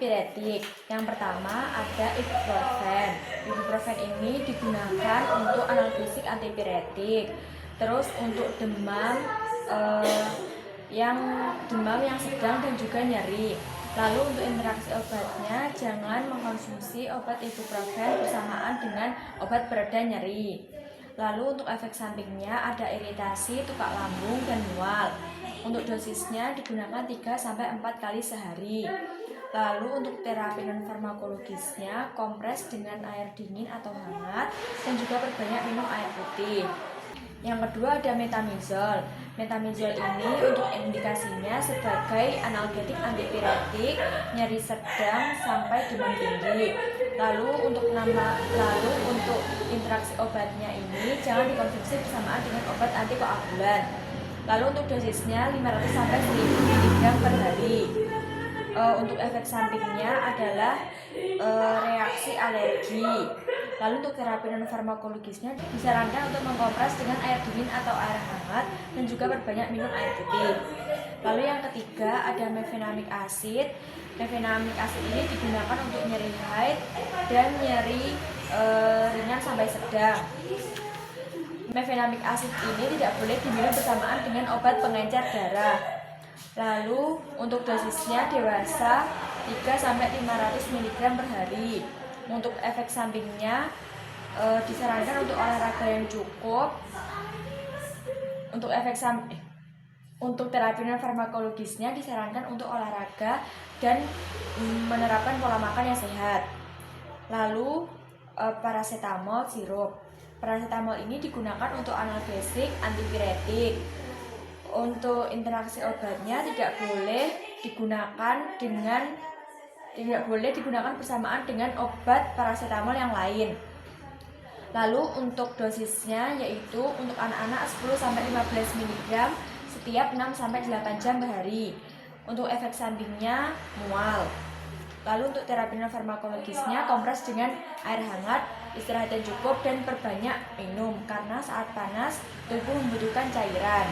antipiretik. Yang pertama ada ibuprofen. Ibuprofen ini digunakan untuk analgesik antipiretik. Terus untuk demam yang sedang dan juga nyeri. Lalu untuk interaksi obatnya, jangan mengkonsumsi obat ibuprofen bersamaan dengan obat pereda nyeri. Lalu untuk efek sampingnya ada iritasi, tukak lambung, dan mual. Untuk dosisnya digunakan 3-4 kali sehari. Lalu untuk terapi non farmakologisnya, kompres dengan air dingin atau hangat dan juga perbanyak minum air putih. Yang kedua ada metamizol. Metamizol ini untuk indikasinya sebagai analgetik antipiretik, nyeri sedang sampai demam tinggi. Lalu untuk interaksi obatnya ini jangan dikonsumsi bersamaan dengan obat antikoagulan. Lalu untuk dosisnya 500-1000 mg per hari. Untuk efek sampingnya adalah reaksi alergi. Lalu untuk terapi non farmakologisnya disarankan untuk mengkompres dengan air dingin atau air hangat dan juga perbanyak minum air putih. Lalu yang ketiga ada mefenamic acid. Mefenamic acid ini digunakan untuk nyeri haid dan nyeri ringan sampai sedang. Mefenamic acid ini tidak boleh diminum bersamaan dengan obat pengencer darah. Lalu untuk dosisnya dewasa 3-500 mg per hari. Untuk efek sampingnya disarankan untuk olahraga yang cukup. Untuk terapi non farmakologisnya disarankan untuk olahraga dan menerapkan pola makan yang sehat. Lalu paracetamol sirup. Paracetamol ini digunakan untuk analgesik antipiretik. Untuk interaksi obatnya tidak boleh digunakan bersamaan dengan obat paracetamol yang lain. Lalu untuk dosisnya yaitu untuk anak-anak 10-15 mg setiap 6-8 jam per hari. Untuk efek sampingnya mual. Lalu untuk terapi non farmakologisnya kompres dengan air hangat, istirahat yang cukup dan perbanyak minum karena saat panas tubuh membutuhkan cairan.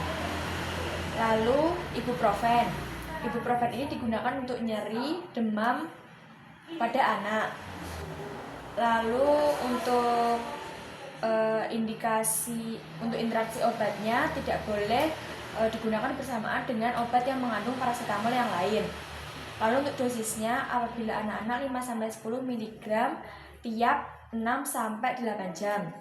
Lalu ibuprofen. Ibuprofen ini digunakan untuk nyeri, demam pada anak. Lalu untuk interaksi obatnya tidak boleh digunakan bersamaan dengan obat yang mengandung paracetamol yang lain. Lalu untuk dosisnya apabila anak-anak 5-10 mg tiap 6-8 jam.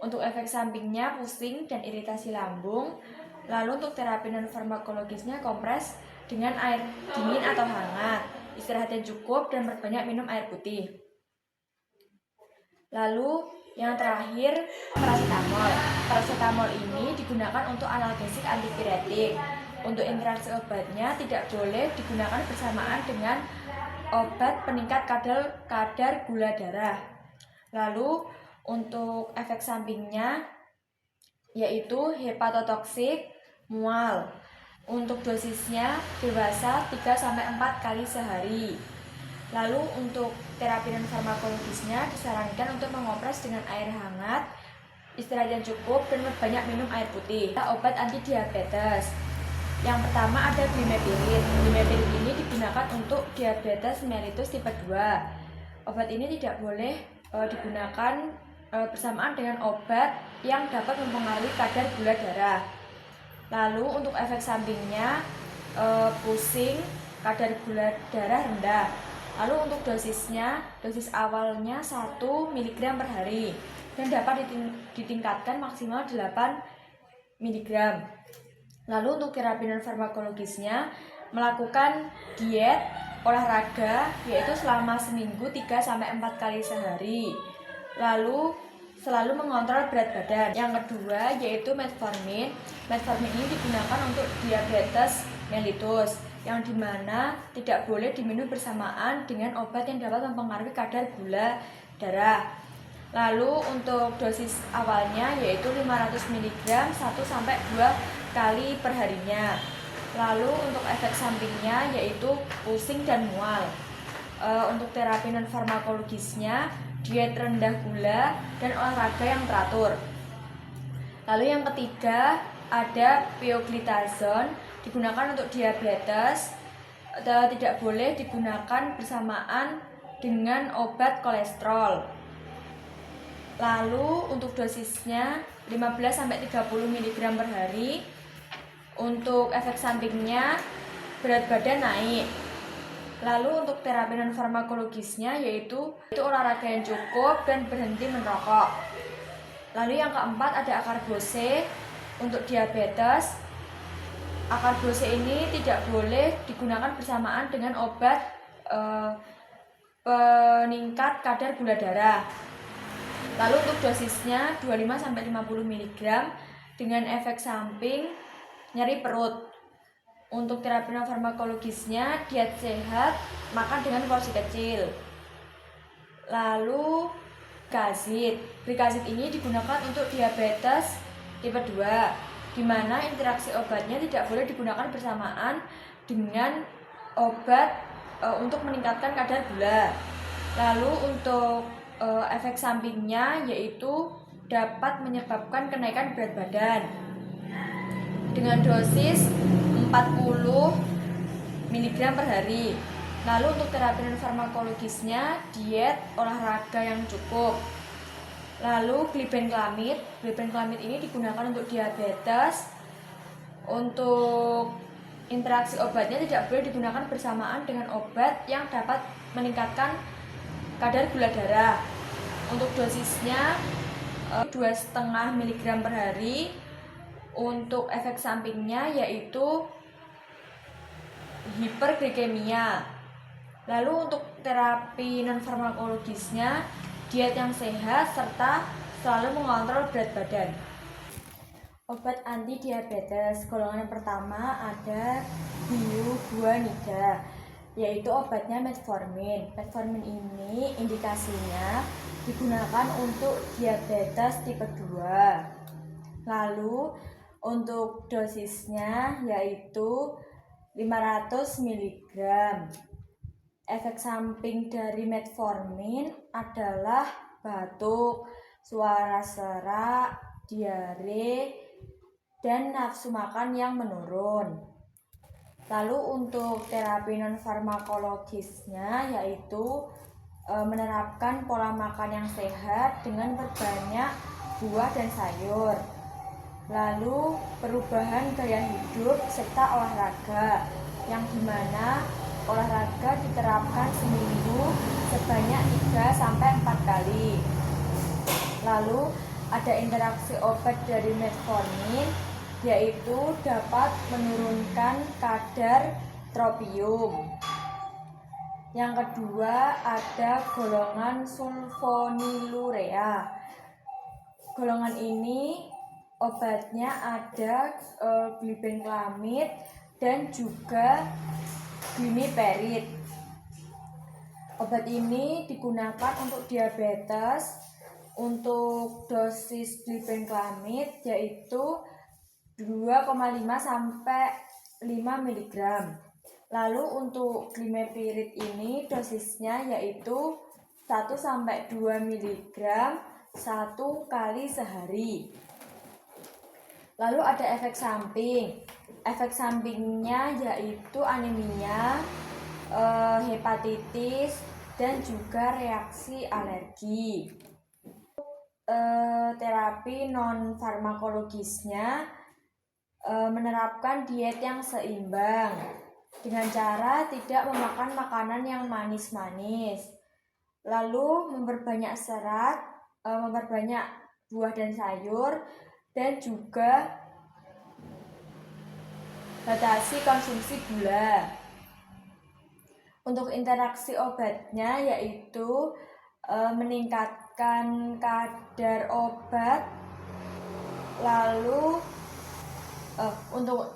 Untuk efek sampingnya pusing dan iritasi lambung. Lalu untuk terapi non farmakologisnya kompres dengan air dingin atau hangat, istirahat yang cukup dan perbanyak minum air putih. Lalu yang terakhir paracetamol. Paracetamol ini digunakan untuk analgesik antipiretik. Untuk interaksi obatnya tidak boleh digunakan bersamaan dengan obat peningkat kadar gula darah. Lalu untuk efek sampingnya yaitu hepatotoksik, mual. Untuk dosisnya dewasa 3-4 kali sehari. Lalu untuk terapi non farmakologisnya disarankan untuk mengompres dengan air hangat, istirahat yang cukup dan banyak minum air putih. Obat anti diabetes. Yang pertama ada glimepiride. Glimepiride ini digunakan untuk diabetes mellitus tipe 2. Obat ini tidak boleh digunakan bersamaan dengan obat yang dapat mempengaruhi kadar gula darah. Lalu untuk efek sampingnya pusing, kadar gula darah rendah. Lalu untuk dosis awalnya 1 mg per hari dan dapat ditingkatkan maksimal 8 mg. Lalu untuk terapi non farmakologisnya melakukan diet olahraga yaitu selama seminggu 3-4 kali sehari. Lalu selalu mengontrol berat badan. Yang kedua yaitu metformin. Metformin ini digunakan untuk diabetes mellitus yang dimana tidak boleh diminum bersamaan dengan obat yang dapat mempengaruhi kadar gula darah. Lalu untuk dosis awalnya yaitu 500 mg 1-2 kali per harinya. Lalu untuk efek sampingnya yaitu pusing dan mual. Untuk terapi non farmakologisnya diet rendah gula dan olahraga yang teratur. Lalu yang ketiga ada pioglitazone, digunakan untuk diabetes tidak boleh digunakan bersamaan dengan obat kolesterol. Lalu untuk dosisnya 15-30 mg per hari. Untuk efek sampingnya berat badan naik. Lalu untuk terapi non farmakologisnya yaitu olahraga yang cukup dan berhenti merokok. Lalu yang keempat ada akarbose. Untuk diabetes, akarbose ini tidak boleh digunakan bersamaan dengan obat peningkat kadar gula darah. Lalu untuk dosisnya 25-50 mg dengan efek samping nyeri perut. Untuk terapi non farmakologisnya diet sehat, makan dengan porsi kecil. Lalu Glicazid ini digunakan untuk diabetes tipe 2, di mana interaksi obatnya tidak boleh digunakan bersamaan dengan obat untuk meningkatkan kadar gula. Lalu untuk efek sampingnya yaitu dapat menyebabkan kenaikan berat badan dengan dosis 40 mg per hari. Lalu untuk terapi non farmakologisnya diet olahraga yang cukup. Lalu glibenclamid ini digunakan untuk diabetes. Untuk interaksi obatnya tidak boleh digunakan bersamaan dengan obat yang dapat meningkatkan kadar gula darah. Untuk dosisnya 2,5 mg per hari. Untuk efek sampingnya yaitu hiperglikemia. Lalu untuk terapi non farmakologisnya diet yang sehat serta selalu mengontrol berat badan. Obat anti diabetes golongan yang pertama ada bioguanida, yaitu obatnya metformin. Metformin ini indikasinya digunakan untuk diabetes tipe 2. Lalu untuk dosisnya yaitu 500 mg. Efek samping dari metformin adalah batuk, suara serak, diare, dan nafsu makan yang menurun. Lalu untuk terapi non farmakologisnya yaitu menerapkan pola makan yang sehat dengan berbanyak buah dan sayur. Lalu perubahan gaya hidup serta olahraga, yang dimana olahraga diterapkan seminggu sebanyak 3-4 kali. Lalu ada interaksi obat dari metformin, yaitu dapat menurunkan kadar tropium. Yang kedua ada golongan sulfonilurea. Golongan ini obatnya ada glibenclamid dan juga glimepiride. Obat ini digunakan untuk diabetes. Untuk dosis glibenclamid yaitu 2,5-5 mg. Lalu untuk glimepiride ini dosisnya yaitu 1-2 mg 1 kali sehari. Lalu ada efek samping. Efek sampingnya yaitu anemia, hepatitis, dan juga reaksi alergi. Terapi non farmakologisnya menerapkan diet yang seimbang dengan cara tidak memakan makanan yang manis-manis, lalu memperbanyak serat, memperbanyak buah dan sayur, dan juga batasi konsumsi gula. Untuk interaksi obatnya yaitu meningkatkan kadar obat, lalu untuk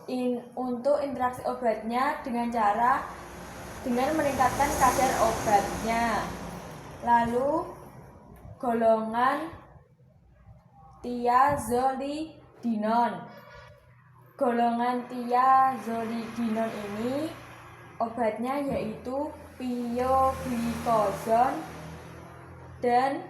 interaksi obatnya dengan meningkatkan kadar obatnya. Lalu golongan thiazolidinone. Golongan thiazolidinone ini obatnya yaitu pioglitazone dan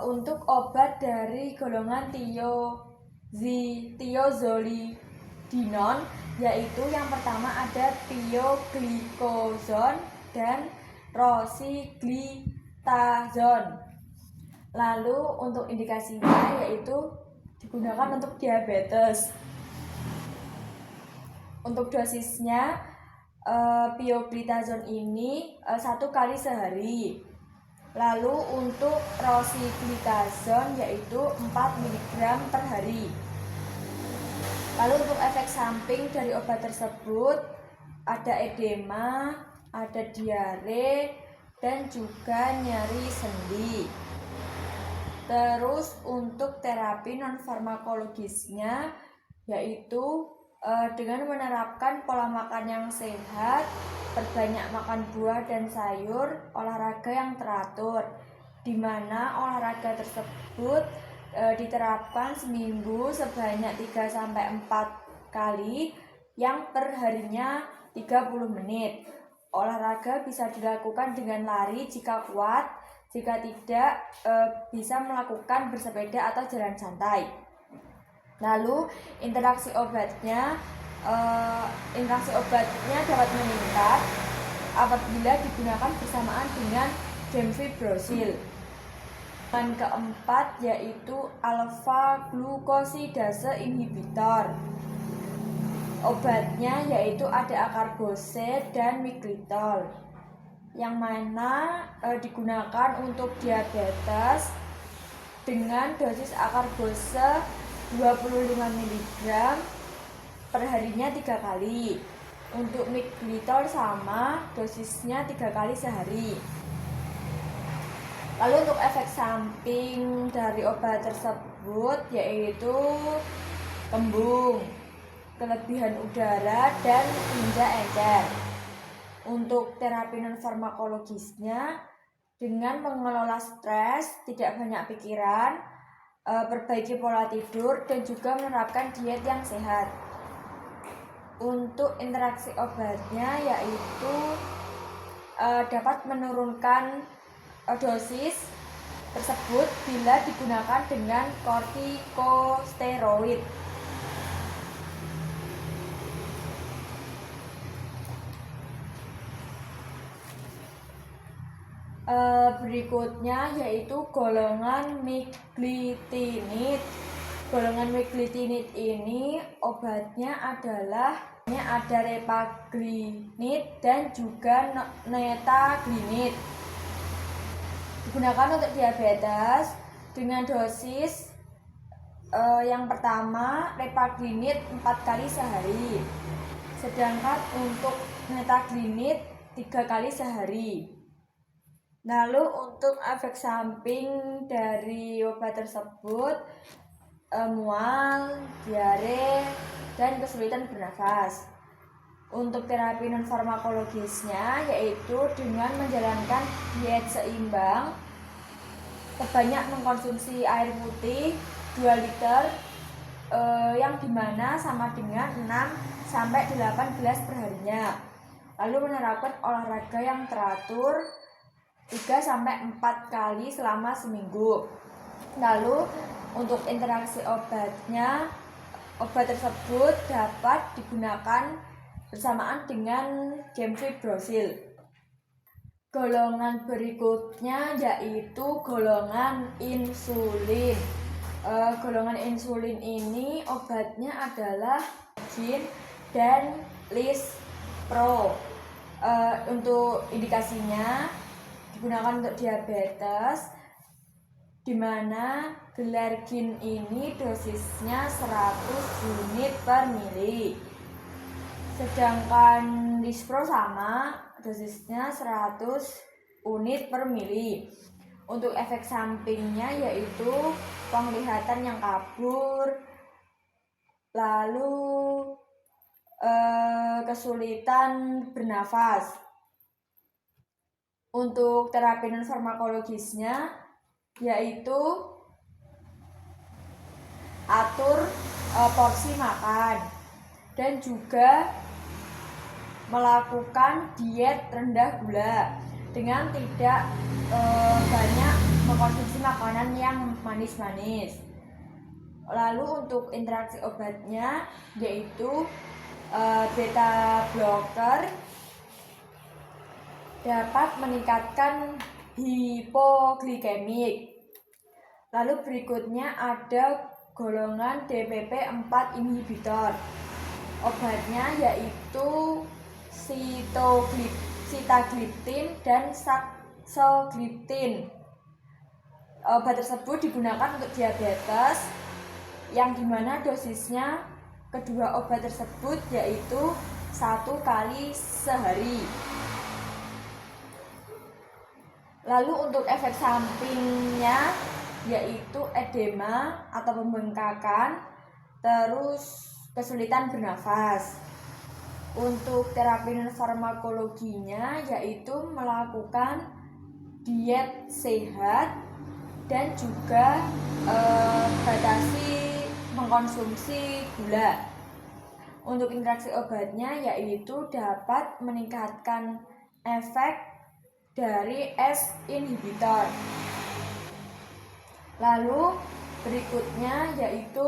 Untuk obat dari golongan thiazolidinone, yaitu yang pertama ada pioglitazone dan rosiglitazone. Lalu untuk indikasinya yaitu digunakan untuk diabetes. Untuk dosisnya pioglitazone ini 1 kali sehari. Lalu untuk rosiglitazone yaitu 4 mg per hari. Lalu untuk efek samping dari obat tersebut ada edema, ada diare, dan juga nyeri sendi. Terus untuk terapi non-farmakologisnya yaitu dengan menerapkan pola makan yang sehat, perbanyak makan buah dan sayur, olahraga yang teratur, di mana olahraga tersebut diterapkan seminggu sebanyak 3-4 kali yang perharinya 30 menit. Olahraga bisa dilakukan dengan lari jika kuat, jika tidak bisa melakukan bersepeda atau jalan santai. Lalu interaksi obatnya dapat meningkat apabila digunakan bersamaan dengan gemfibrozil. Yang keempat yaitu alpha glukosidase inhibitor. Obatnya yaitu ada acarbose dan miglitol, yang mana digunakan untuk diabetes dengan dosis acarbose 25 mg perharinya 3 kali. Untuk miglitol sama, dosisnya 3 kali sehari. Lalu untuk efek samping dari obat tersebut yaitu kembung, kelebihan udara, dan injak encer. Untuk terapi non-farmakologisnya dengan mengelola stres, tidak banyak pikiran, perbaiki pola tidur, dan juga menerapkan diet yang sehat. Untuk interaksi obatnya yaitu dapat menurunkan dosis tersebut bila digunakan dengan kortikosteroid. Berikutnya yaitu golongan miglutinid. Golongan miglutinid ini obatnya adalah ada repaglinid dan juga netaglinid. Digunakan untuk diabetes dengan dosis yang pertama repaglinid 4 kali sehari, sedangkan untuk netaglinid 3 kali sehari. Lalu untuk efek samping dari obat tersebut mual, diare, dan kesulitan bernafas. Untuk terapi non-farmakologisnya yaitu dengan menjalankan diet seimbang, terbanyak mengkonsumsi air putih 2 liter yang dimana sama dengan 6-8 gelas perharinya. Lalu menerapkan olahraga yang teratur 3-4 kali selama seminggu. Lalu untuk interaksi obatnya, obat tersebut dapat digunakan bersamaan dengan gemfibrozil. Golongan berikutnya yaitu golongan insulin. Golongan insulin ini obatnya adalah Gin dan Lispro. Untuk indikasinya digunakan untuk diabetes, di mana Glargin ini dosisnya 100 unit per mili, sedangkan Lispro sama, dosisnya 100 unit per mili. Untuk efek sampingnya yaitu penglihatan yang kabur, lalu kesulitan bernafas. Untuk terapi non-farmakologisnya yaitu atur porsi makan dan juga melakukan diet rendah gula. dengan tidak banyak mengkonsumsi makanan yang manis-manis. Lalu untuk interaksi obatnya yaitu beta blocker dapat meningkatkan hipoglikemik. Lalu berikutnya ada golongan DPP-4 inhibitor. Obatnya yaitu sitagliptin dan saxagliptin. Obat tersebut digunakan untuk diabetes, yang dimana dosisnya kedua obat tersebut yaitu 1 kali sehari. Lalu untuk efek sampingnya yaitu edema atau pembengkakan, terus kesulitan bernafas. Untuk terapi non farmakologinya yaitu melakukan diet sehat dan juga batasi mengkonsumsi gula. Untuk interaksi obatnya yaitu dapat meningkatkan efek dari ACE inhibitor. Lalu berikutnya yaitu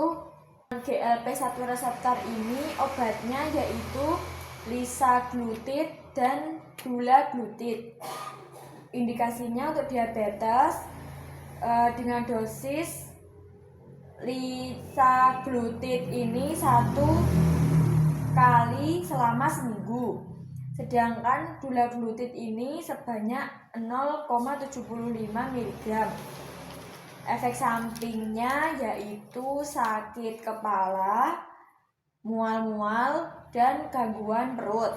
GLP-1 reseptor ini obatnya yaitu lisaglutid dan dulaglutid. Indikasinya untuk diabetes dengan dosis lisaglutid ini 1 kali selama seminggu. Sedangkan dulaglutid ini sebanyak 0,75 mg. Efek sampingnya yaitu sakit kepala, mual-mual, dan gangguan perut.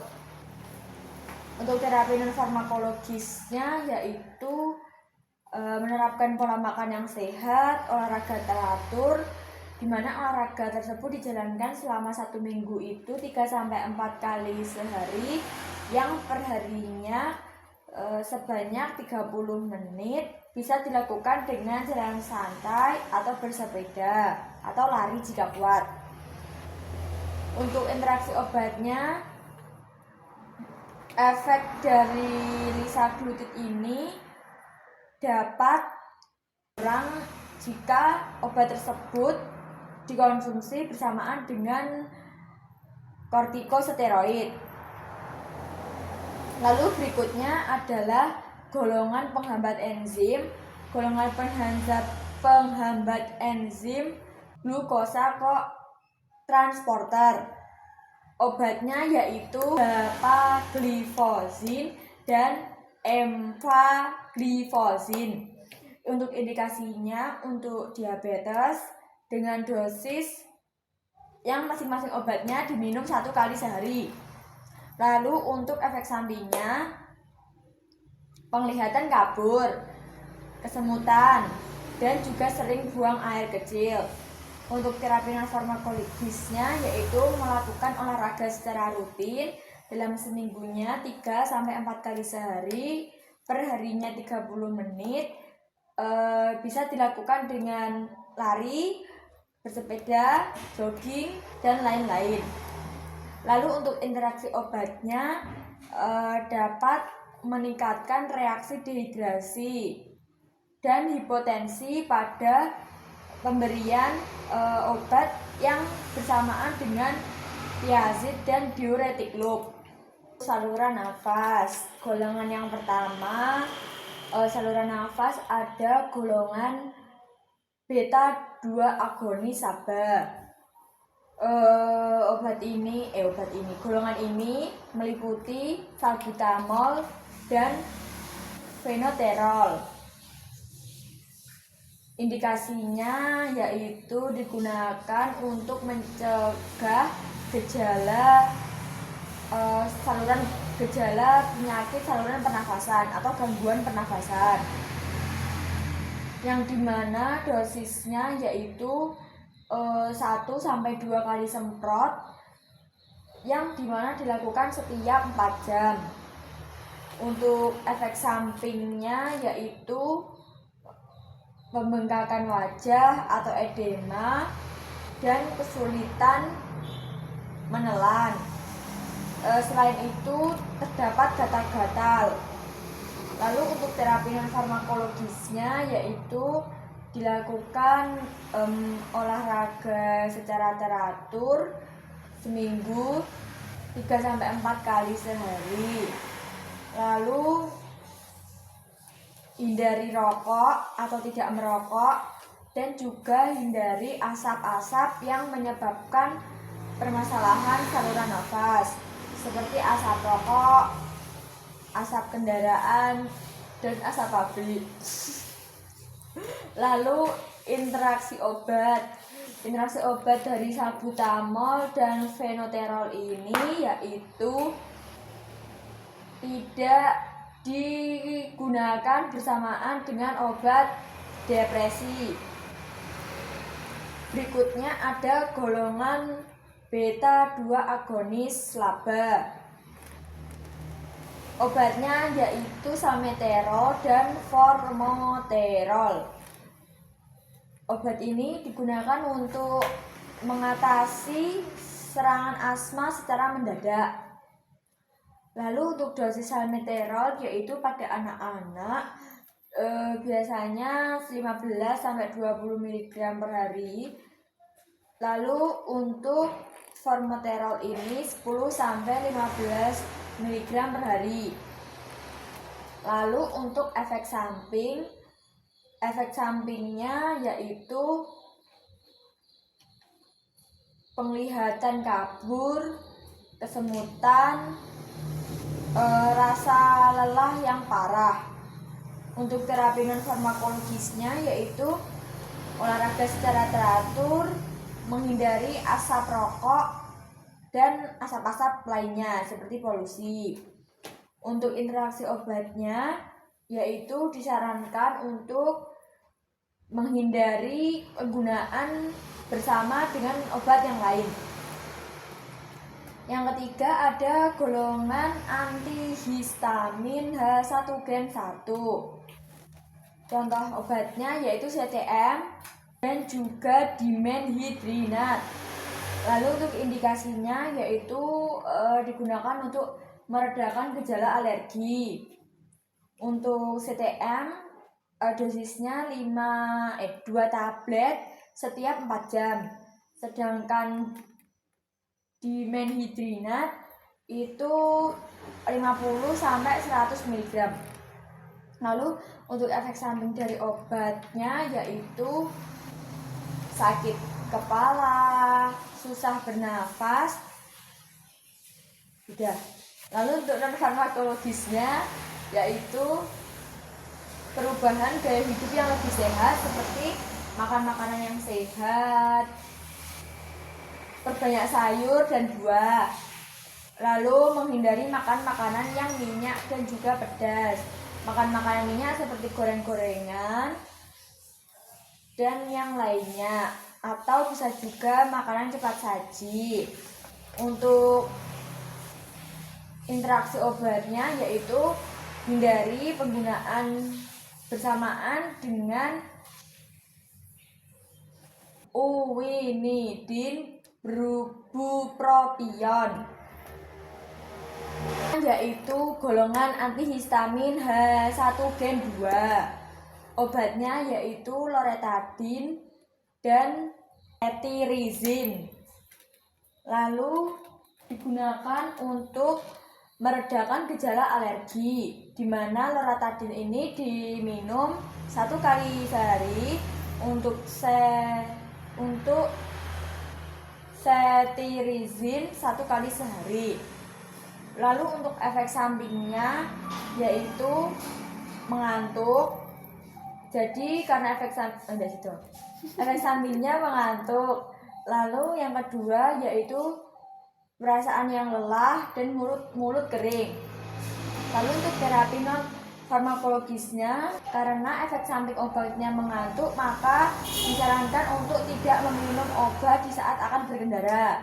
Untuk terapi non farmakologisnya yaitu menerapkan pola makan yang sehat, olahraga teratur, di mana olahraga tersebut dijalankan selama 1 minggu itu 3-4 kali sehari, yang perharinya sebanyak 30 menit, bisa dilakukan dengan jalan santai atau bersepeda atau lari jika kuat. Untuk interaksi obatnya, efek dari lisaglutid ini dapat kurang jika obat tersebut dikonsumsi bersamaan dengan kortikosteroid. Lalu berikutnya adalah golongan penghambat enzim. Golongan penghambat enzim glukosa transporter. Obatnya yaitu dapagliflozin dan empagliflozin. Untuk indikasinya untuk diabetes dengan dosis yang masing-masing obatnya diminum 1 kali sehari. Lalu untuk efek sampingnya, penglihatan kabur, kesemutan, dan juga sering buang air kecil. Untuk terapi non farmakologisnya yaitu melakukan olahraga secara rutin dalam seminggunya 3-4 kali sehari, perharinya 30 menit, bisa dilakukan dengan lari, bersepeda, jogging, dan lain-lain. Lalu untuk interaksi obatnya dapat meningkatkan reaksi dehidrasi dan hipotensi pada pemberian obat yang bersamaan dengan thiazid dan diuretik loop. Saluran nafas. Golongan yang pertama, saluran nafas ada golongan beta 2 agonis SABA. Golongan ini meliputi salbutamol dan fenoterol. Indikasinya yaitu digunakan untuk mencegah gejala penyakit saluran pernafasan atau gangguan pernafasan, yang dimana dosisnya yaitu 1-2 kali semprot, yang dimana dilakukan setiap 4 jam. Untuk efek sampingnya yaitu pembengkakan wajah atau edema dan kesulitan menelan. Selain itu terdapat gatal-gatal. Lalu untuk terapi non farmakologisnya yaitu dilakukan olahraga secara teratur seminggu 3-4 kali sehari. Lalu hindari rokok atau tidak merokok, dan juga hindari asap-asap yang menyebabkan permasalahan saluran nafas seperti asap rokok, asap kendaraan, dan asap pabrik. Lalu interaksi obat dari salbutamol dan fenoterol ini yaitu tidak digunakan bersamaan dengan obat depresi. Berikutnya ada golongan beta 2 agonis LABA. Obatnya yaitu salmeterol dan formoterol. Obat ini digunakan untuk mengatasi serangan asma secara mendadak. Lalu untuk dosis salmeterol yaitu pada anak-anak biasanya 15-20 mg per hari. Lalu untuk formoterol ini 10-15 mg per hari. Lalu untuk efek sampingnya yaitu penglihatan kabur, kesemutan, rasa lelah yang parah. Untuk terapi non farmakologisnya yaitu olahraga secara teratur, menghindari asap rokok dan asap-asap lainnya seperti polusi. Untuk interaksi obatnya yaitu disarankan untuk menghindari penggunaan bersama dengan obat yang lain. Yang ketiga ada golongan antihistamin H1 gen 1. Contoh obatnya yaitu CTM dan juga dimenhidrinat. Lalu untuk indikasinya yaitu digunakan untuk meredakan gejala alergi. Untuk CTM dosisnya 2 tablet setiap 4 jam. Sedangkan dimenhidrinat itu 50-100 mg. Lalu untuk efek samping dari obatnya yaitu sakit kepala, susah bernafas. Udah. Lalu untuk non farmakologisnya yaitu perubahan gaya hidup yang lebih sehat seperti makan makanan yang sehat, perbanyak sayur dan buah. Lalu menghindari makan makanan yang minyak dan juga pedas. Makan makanan minyak seperti goreng-gorengan dan yang lainnya, atau bisa juga makanan cepat saji. Untuk interaksi obatnya yaitu hindari penggunaan bersamaan dengan uwinidin bupropion, yaitu golongan antihistamin H1 gen 2. Obatnya yaitu loratadin dan cetirizine. Lalu digunakan untuk meredakan gejala alergi, di mana loratadin ini diminum 1 kali sehari. Untuk cetirizine 1 kali sehari. Lalu untuk efek sampingnya yaitu mengantuk. Jadi karena efek sampingnya mengantuk. Lalu yang kedua yaitu perasaan yang lelah dan mulut kering. Lalu untuk terapi non farmakologisnya, karena efek samping obatnya mengantuk, maka disarankan untuk tidak meminum obat di saat akan berkendara.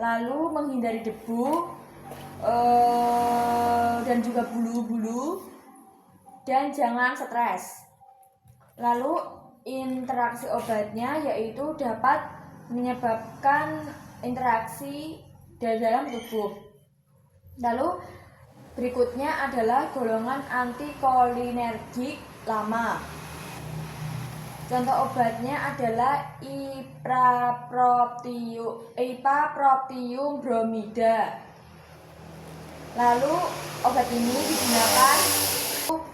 Lalu menghindari debu dan juga bulu-bulu, dan jangan stres. Lalu interaksi obatnya yaitu dapat menyebabkan interaksi dari dalam tubuh. Lalu Berikutnya adalah golongan antikolinergik lama. Contoh obatnya adalah ipaproptium bromida. Lalu obat ini digunakan untuk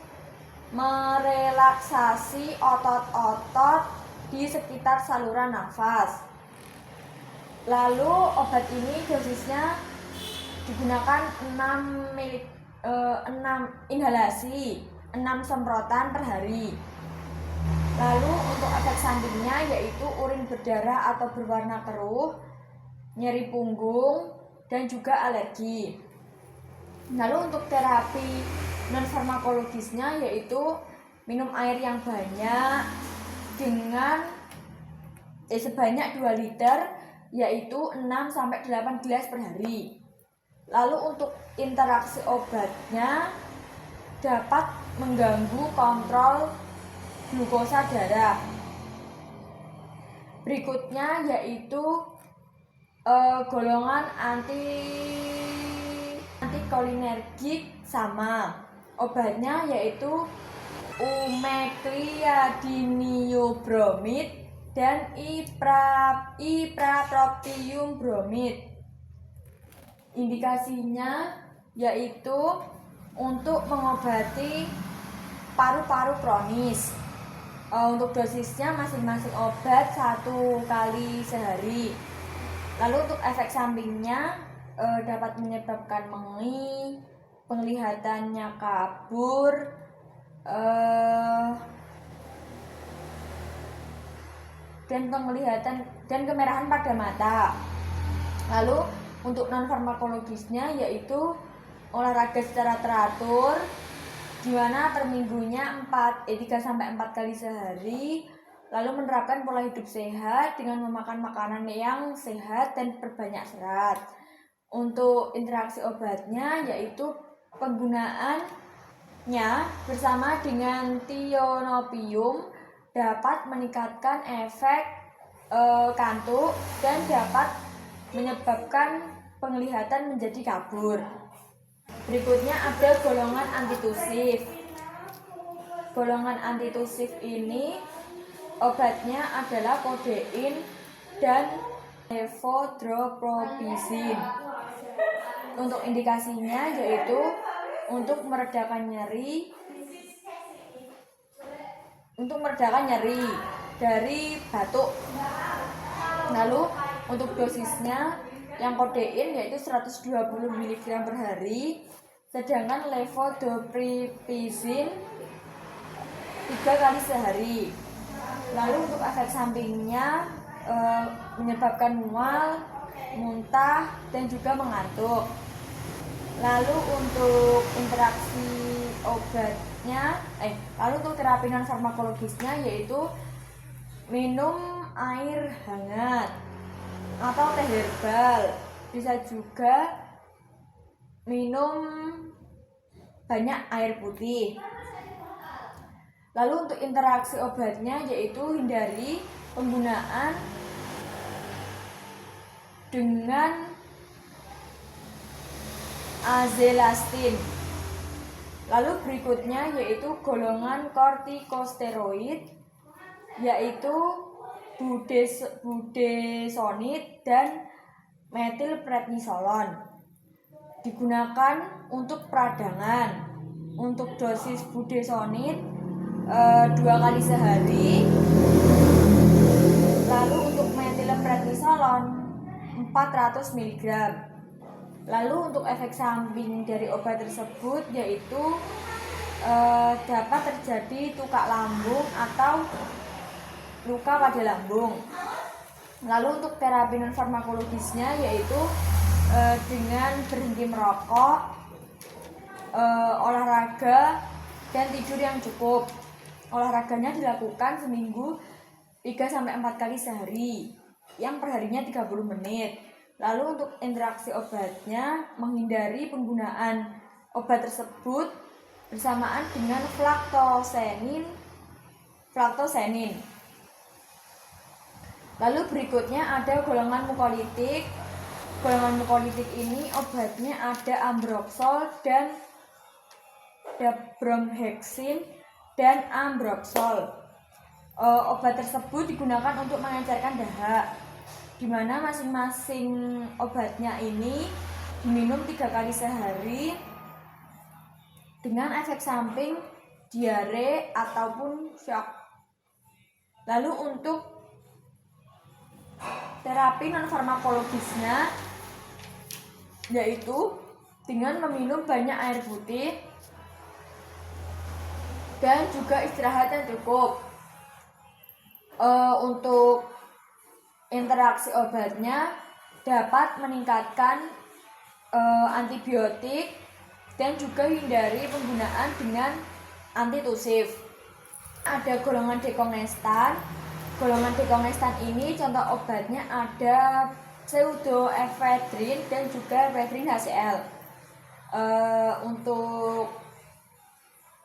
merelaksasi otot-otot di sekitar saluran nafas. Lalu obat ini dosisnya digunakan 6 inhalasi, 6 semprotan per hari. Lalu untuk efek sampingnya yaitu urin berdarah atau berwarna keruh, nyeri punggung, dan juga alergi. Lalu untuk terapi non farmakologisnya yaitu minum air yang banyak dengan sebanyak 2 liter, yaitu 6-8 gelas per hari. Lalu untuk interaksi obatnya dapat mengganggu kontrol glukosa darah. Berikutnya yaitu golongan antikolinergik sama. Obatnya yaitu umecliadiniumbromid dan ipaproptium bromid. Indikasinya yaitu untuk mengobati paru-paru kronis. Untuk dosisnya masing-masing obat 1 kali sehari. Lalu untuk efek sampingnya dapat menyebabkan menghi, penglihatannya kabur, dan kemerahan pada mata. Lalu untuk non farmakologisnya yaitu olahraga secara teratur, di mana per minggunya 3-4 kali sehari. Lalu menerapkan pola hidup sehat dengan memakan makanan yang sehat dan berbanyak serat. Untuk interaksi obatnya yaitu penggunaannya bersama dengan tionopium dapat meningkatkan efek kantuk dan dapat menyebabkan penglihatan menjadi kabur. Berikutnya ada golongan antitusif. Golongan antitusif ini obatnya adalah kodein dan levodopropisin. Untuk indikasinya yaitu untuk meredakan nyeri dari batuk. Lalu untuk dosisnya yang kodein yaitu 120 mg per hari, sedangkan levodopropisin 3 kali sehari. Lalu untuk efek sampingnya menyebabkan mual, muntah, dan juga mengantuk. Lalu untuk interaksi obatnya, lalu untuk terapi non farmakologisnya yaitu minum air hangat atau teh herbal. Bisa juga minum banyak air putih. Lalu untuk interaksi obatnya yaitu hindari penggunaan dengan azelastin. Lalu berikutnya yaitu golongan kortikosteroid, yaitu budesonid dan metilprednisolon. Digunakan untuk peradangan. Untuk dosis budesonid 2 kali sehari. Lalu untuk metilprednisolon 400 mg. Lalu untuk efek samping dari obat tersebut yaitu dapat terjadi tukak lambung atau luka pada lambung. Lalu untuk terapi non farmakologisnya yaitu dengan berhenti merokok, olahraga, dan tidur yang cukup. Olahraganya dilakukan seminggu 3-4 kali sehari, yang perharinya 30 menit. Lalu untuk interaksi obatnya menghindari penggunaan obat tersebut bersamaan dengan flaktosenin. Lalu berikutnya ada golongan mukolitik. Golongan mukolitik ini obatnya ada ambroxol dan ada bromhexin dan ambroxol. Obat tersebut digunakan untuk mengencerkan dahak, di mana masing-masing obatnya ini diminum 3 kali sehari dengan efek samping diare ataupun shock. Lalu untuk terapi non-farmakologisnya yaitu dengan meminum banyak air putih dan juga istirahat yang cukup. Untuk interaksi obatnya dapat meningkatkan antibiotik dan juga hindari penggunaan dengan antitusif. Ada golongan dekongestan. Golongan dekongestan ini contoh obatnya ada pseudoephedrine dan juga ephedrine HCl.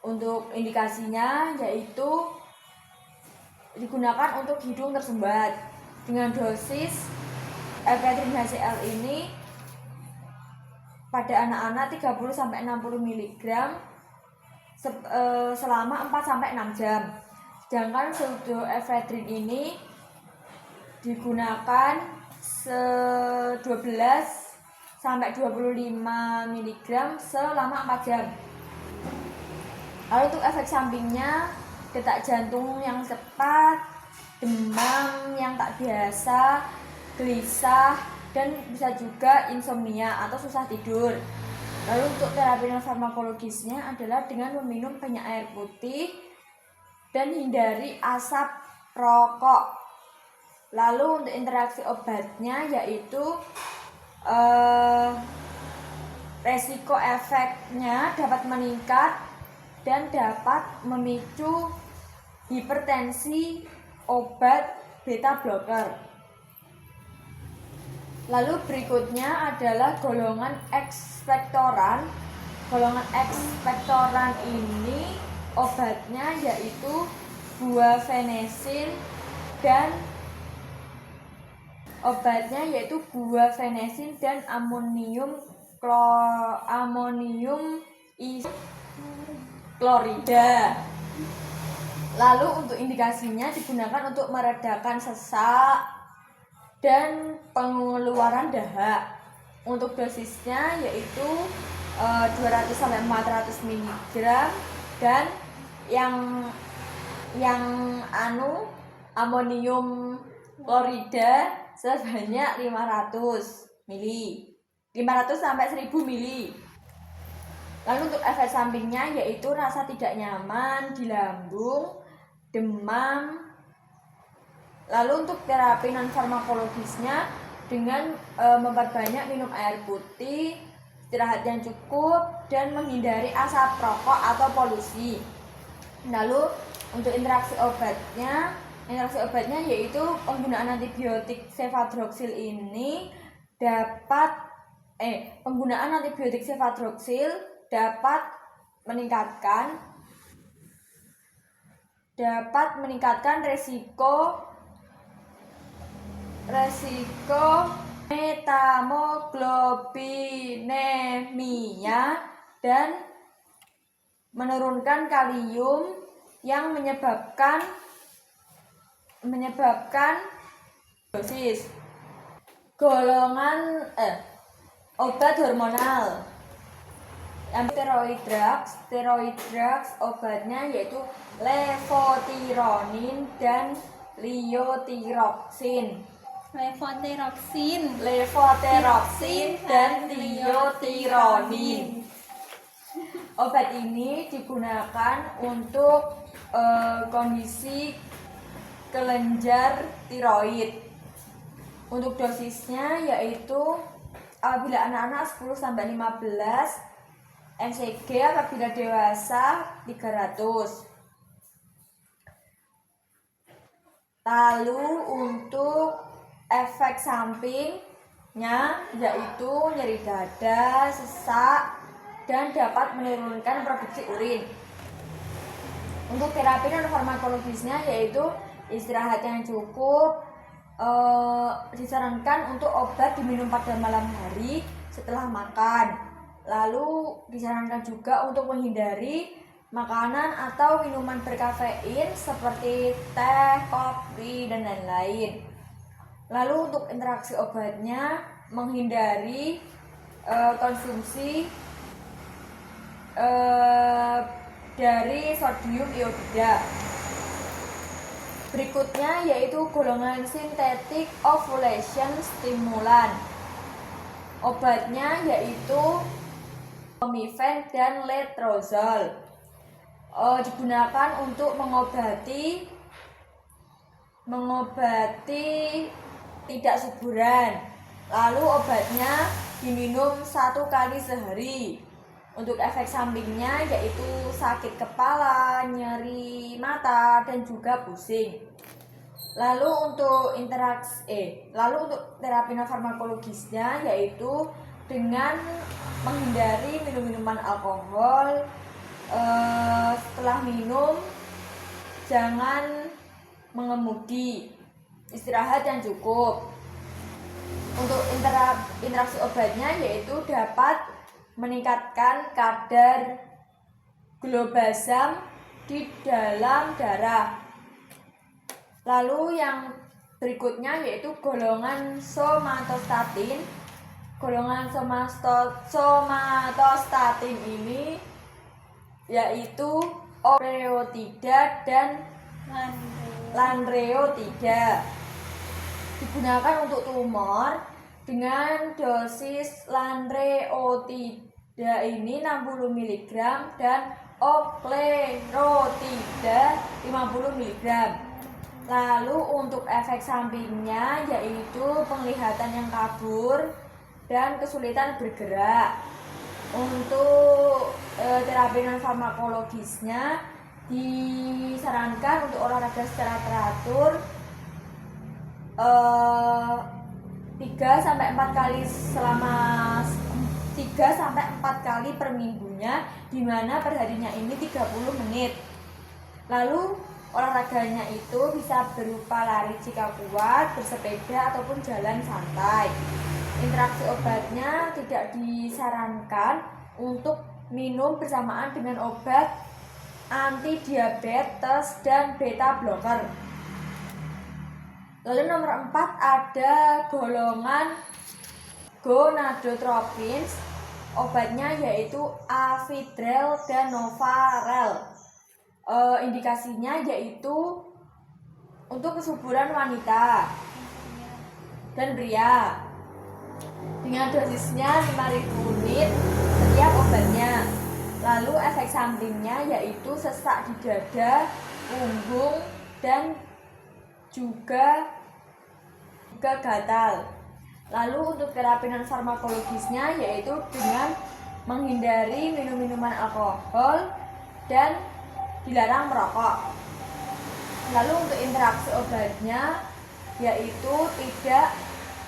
Untuk indikasinya yaitu digunakan untuk hidung tersumbat. Dengan dosis ephedrine HCl ini pada anak-anak 30-60 mg selama 4-6 jam. Sedangkan pseudoephedrine ini digunakan 12-25 mg selama 4 jam. Lalu untuk efek sampingnya, detak jantung yang cepat, demam yang tak biasa, gelisah, dan bisa juga insomnia atau susah tidur. Lalu untuk terapi non farmakologisnya adalah dengan meminum banyak air putih dan hindari asap rokok. Lalu untuk interaksi obatnya yaitu resiko efeknya dapat meningkat dan dapat memicu hipertensi obat beta blocker. Lalu berikutnya adalah golongan ekspektoran. Golongan ekspektoran ini obatnya yaitu guaifenesin dan amonium klorida. Lalu untuk indikasinya digunakan untuk meredakan sesak dan pengeluaran dahak. Untuk dosisnya yaitu 200-400 mg dan yang amonium klorida sebanyak 500 sampai 1000 ml. Lalu untuk efek sampingnya yaitu rasa tidak nyaman di lambung, demam. Lalu untuk terapi non farmakologisnya dengan memperbanyak minum air putih, istirahat yang cukup, dan menghindari asap rokok atau polusi. Lalu untuk interaksi obatnya yaitu penggunaan antibiotik cefadroxil ini dapat meningkatkan resiko metamoglobinemia dan menurunkan kalium yang menyebabkan dosis. Golongan obat hormonal. Steroid drugs obatnya yaitu levotironin dan liotiroksin. Levotiroxin dan liotironin. Obat ini digunakan untuk kondisi kelenjar tiroid. Untuk dosisnya yaitu apabila anak-anak 10-15 mcg, apabila dewasa 300. Lalu untuk efek sampingnya yaitu nyeri dada, sesak, dan dapat menurunkan produksi urin. Untuk terapi non farmakologisnya yaitu istirahat yang cukup, disarankan untuk obat diminum pada malam hari setelah makan. Lalu disarankan juga untuk menghindari makanan atau minuman berkafein seperti teh, kopi, dan lain-lain. Lalu untuk interaksi obatnya, menghindari konsumsi dari sodium iodida. Berikutnya yaitu golongan sintetik ovulation stimulan. Obatnya yaitu clomiphene dan letrozole. Digunakan untuk mengobati tidak suburan. Lalu obatnya diminum 1 kali sehari. Untuk efek sampingnya yaitu sakit kepala, nyeri mata, dan juga pusing. Lalu untuk terapi farmakologisnya yaitu dengan menghindari minum-minuman alkohol. Setelah minum jangan mengemudi, istirahat yang cukup. Untuk interaksi obatnya yaitu dapat meningkatkan kadar globasam di dalam darah. Lalu yang berikutnya yaitu golongan somatostatin. Golongan somatostatin ini yaitu oreotida dan lanreotida. Digunakan untuk tumor dengan dosis lanreotida ini 60 mg dan oklerotida 50 mg. Lalu untuk efek sampingnya yaitu penglihatan yang kabur dan kesulitan bergerak. Untuk terapi non-farmakologisnya disarankan untuk olahraga secara teratur 3-4 kali per minggunya, di mana perharinya ini 30 menit. Lalu olahraganya itu bisa berupa lari jika kuat, bersepeda, ataupun jalan santai. Interaksi obatnya tidak disarankan untuk minum bersamaan dengan obat anti diabetes dan beta blocker. Lalu nomor 4 ada golongan gonadotropins. Obatnya yaitu Avidrel dan Novarel. Indikasinya yaitu untuk kesuburan wanita dan pria. Dengan dosisnya 5.000 unit setiap obatnya. Lalu efek sampingnya yaitu sesak di dada, punggung, dan juga gatal. Lalu untuk terapi non farmakologisnya yaitu dengan menghindari minum-minuman alkohol dan dilarang merokok. Lalu untuk interaksi obatnya yaitu tidak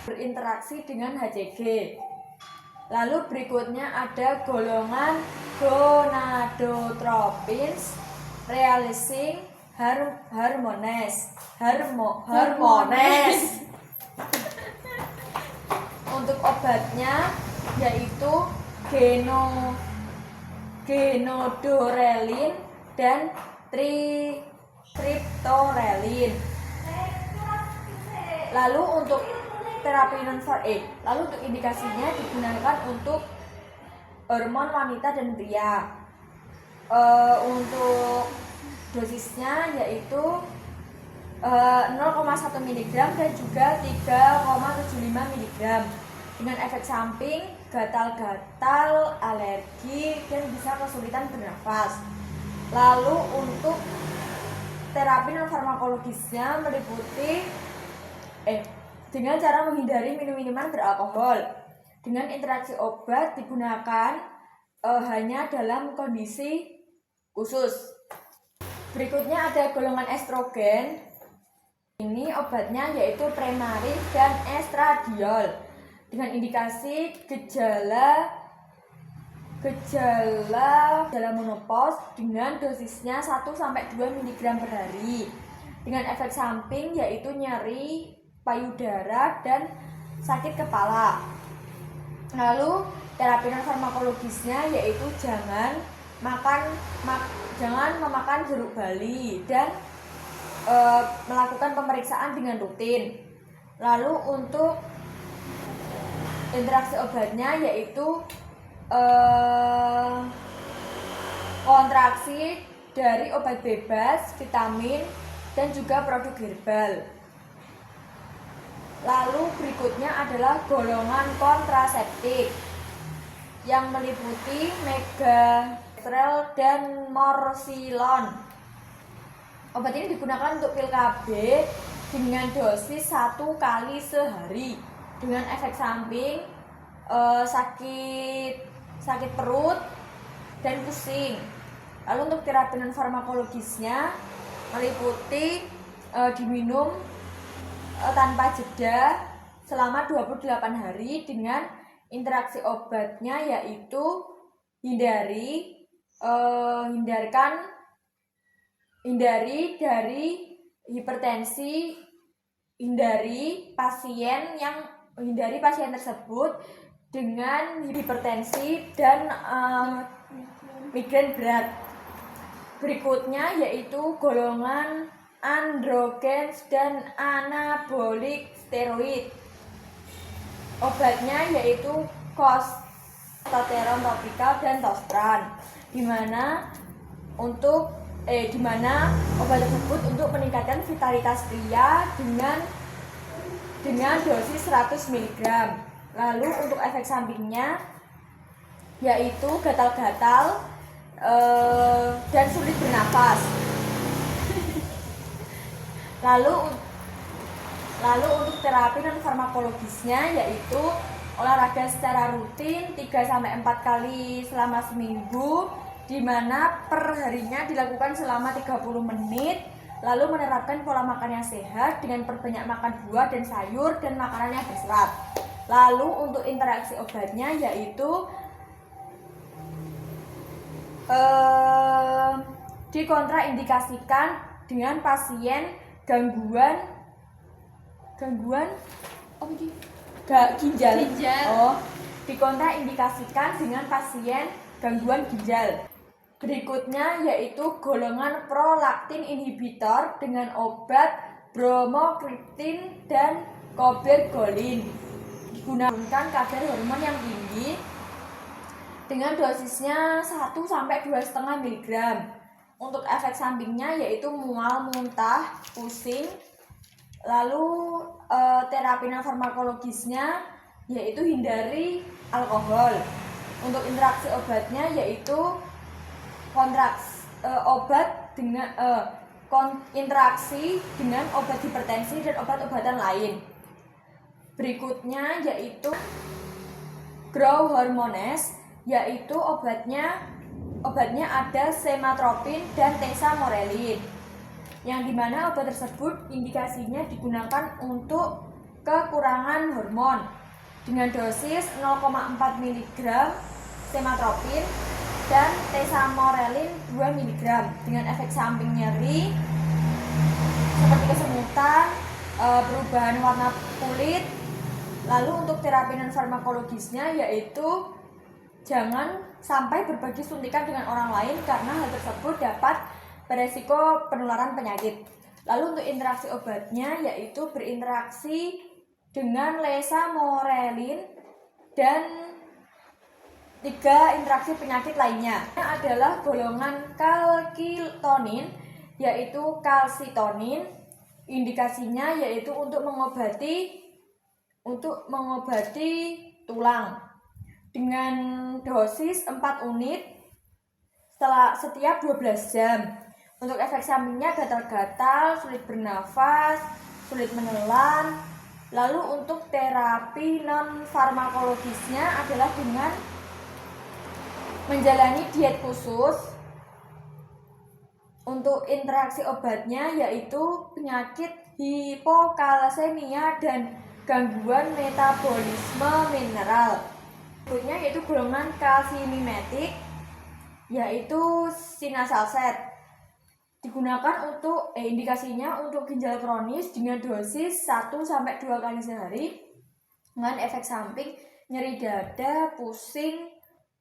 berinteraksi dengan HCG. Lalu berikutnya ada golongan gonadotropins releasing hormones. Untuk obatnya yaitu genodorelin dan triptorelin. Lalu untuk terapi lalu untuk indikasinya digunakan untuk hormon wanita dan pria. Untuk dosisnya yaitu 0,1 mg dan juga 3,75 mg dengan efek samping gatal-gatal, alergi, dan bisa kesulitan bernafas. Lalu untuk terapi non farmakologisnya meliputi dengan cara menghindari minum-minuman beralkohol. Dengan interaksi obat digunakan hanya dalam kondisi khusus. Berikutnya ada golongan estrogen. Ini obatnya yaitu Premarin dan estradiol dengan indikasi gejala menopause dengan dosisnya 1-2 mg per hari dengan efek samping yaitu nyeri payudara dan sakit kepala. Lalu terapi non farmakologisnya yaitu jangan memakan jeruk bali dan melakukan pemeriksaan dengan rutin. Lalu untuk interaksi obatnya yaitu kontraksi dari obat bebas, vitamin, dan juga produk herbal. Lalu berikutnya adalah golongan kontraseptik yang meliputi megatrel dan morfilon. Obat ini digunakan untuk pil KB dengan dosis 1 kali sehari dengan efek samping sakit perut dan pusing. Lalu untuk terapi non farmakologisnya meliputi diminum tanpa jeda selama 28 hari dengan interaksi obatnya yaitu hindari dari hipertensi, hindari pasien tersebut dengan hipertensi dan migrain berat. Berikutnya yaitu golongan androgens dan anabolik steroid. Obatnya yaitu testosteron topikal dan tostran, di mana obat tersebut untuk meningkatkan vitalitas pria dengan dosis 100 mg. Lalu untuk efek sampingnya yaitu gatal-gatal dan sulit bernafas. Lalu untuk terapi non farmakologisnya yaitu olahraga secara rutin 3-4 kali selama seminggu, di mana perharinya dilakukan selama 30 menit. Lalu menerapkan pola makan yang sehat dengan perbanyak makan buah dan sayur dan makanan yang berserat. Lalu untuk interaksi obatnya yaitu dikontraindikasikan dengan pasien gangguan ginjal. Dikontraindikasikan dengan pasien gangguan ginjal. Berikutnya yaitu golongan prolaktin inhibitor dengan obat bromokriptin dan cobergolin. Digunakan kadar hormon yang tinggi dengan dosisnya 1-2,5 mg. Untuk efek sampingnya yaitu mual, muntah, pusing. Lalu terapi non farmakologisnya yaitu hindari alkohol. Untuk interaksi obatnya yaitu interaksi dengan obat hipertensi dan obat-obatan lain. Berikutnya yaitu growth hormones, yaitu obatnya ada sematropin dan tesamorelin, yang dimana obat tersebut indikasinya digunakan untuk kekurangan hormon dengan dosis 0,4 mg sematropin dan tesamorelin 2 mg dengan efek samping nyeri seperti kesemutan, perubahan warna kulit. Lalu untuk terapi non farmakologisnya yaitu jangan sampai berbagi suntikan dengan orang lain karena hal tersebut dapat beresiko penularan penyakit. Lalu untuk interaksi obatnya yaitu berinteraksi dengan lesamorelin dan 3 interaksi penyakit lainnya. Yang adalah golongan kalkitonin yaitu kalsitonin. Indikasinya yaitu untuk mengobati tulang dengan dosis 4 unit setiap 12 jam. Untuk efek sampingnya gatal-gatal, sulit bernafas, sulit menelan. Lalu untuk terapi non farmakologisnya adalah dengan menjalani diet khusus. Untuk interaksi obatnya yaitu penyakit hipokalsemia dan gangguan metabolisme mineral. Berikutnya yaitu golongan kalsimimetik, yaitu sinasalset. Digunakan untuk indikasinya untuk ginjal kronis dengan dosis 1-2 kali sehari dengan efek samping nyeri dada, pusing,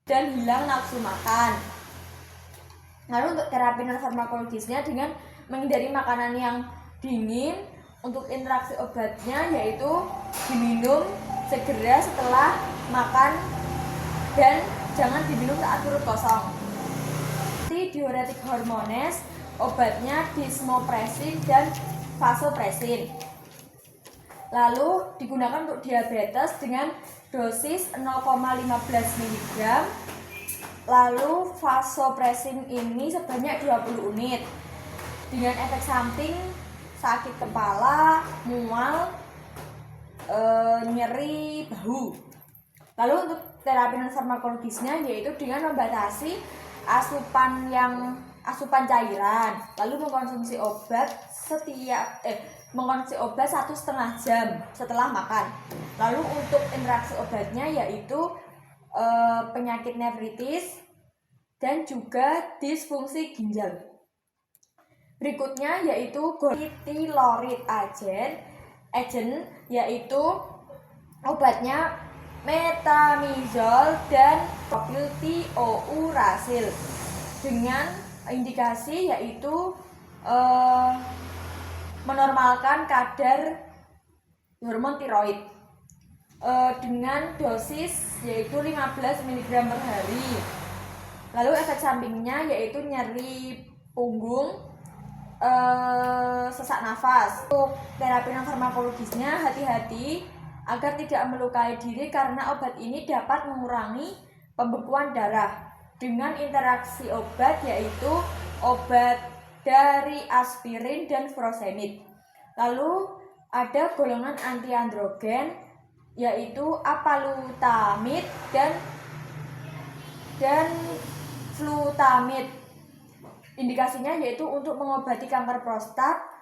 dan hilang nafsu makan. Lalu untuk terapi non farmakologisnya dengan menghindari makanan yang dingin, untuk interaksi obatnya yaitu diminum segera setelah makan dan jangan diminum saat perut kosong. Diuretik hormones, obatnya desmopressin dan vasopressin. Lalu digunakan untuk diabetes dengan dosis 0,15 mg. Lalu vasopressin ini sebanyak 20 unit. Dengan efek samping sakit kepala, mual, nyeri bahu. Lalu untuk terapi non farmakologisnya yaitu dengan membatasi asupan cairan, lalu mengkonsumsi obat mengkonsumsi obat 1,5 jam setelah makan. Lalu untuk interaksi obatnya yaitu penyakit nefritis dan juga disfungsi ginjal. Berikutnya yaitu tilorid agent yaitu obatnya metamizol dan propylthiouracil dengan indikasi yaitu menormalkan kadar hormon tiroid dengan dosis yaitu 15 mg per hari. Lalu efek sampingnya yaitu nyeri punggung, sesak nafas. Untuk terapi non farmakologisnya hati-hati agar tidak melukai diri karena obat ini dapat mengurangi pembekuan darah dengan interaksi obat yaitu obat dari aspirin dan furosemid. Lalu ada golongan antiandrogen yaitu apalutamid dan flutamid. Indikasinya yaitu untuk mengobati kanker prostat.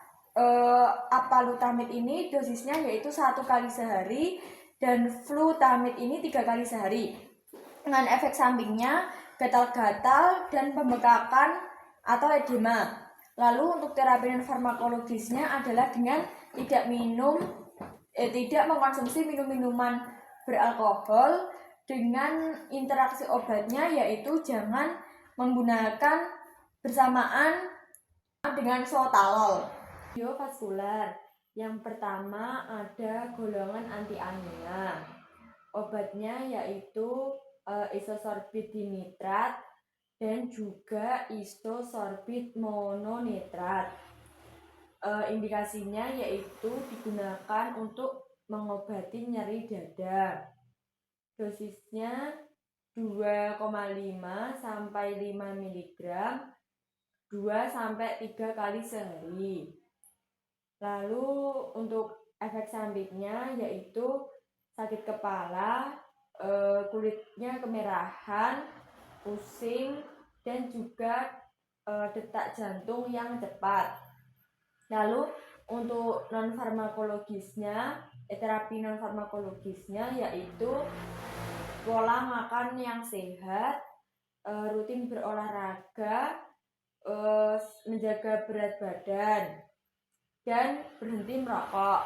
Apalutamid ini dosisnya yaitu 1 kali sehari dan flutamid ini 3 kali sehari. Dengan efek sampingnya gatal-gatal dan pembekakan atau edema. Lalu untuk terapi non farmakologisnya adalah dengan tidak mengkonsumsi minum-minuman beralkohol. Dengan interaksi obatnya yaitu jangan menggunakan bersamaan dengan sotalol. Kardiovaskular. Yang pertama ada golongan anti-anemia. Obatnya yaitu isosorbit dinitrat dan juga isosorbit mononitrat. Indikasinya yaitu digunakan untuk mengobati nyeri dada. Dosisnya 2,5 sampai 5 mg 2 sampai 3 kali sehari. Lalu untuk efek sampingnya yaitu sakit kepala, kulitnya kemerahan, pusing, dan juga detak jantung yang cepat. Lalu untuk non farmakologisnya, terapi non farmakologisnya yaitu pola makan yang sehat, rutin berolahraga, menjaga berat badan, dan berhenti merokok.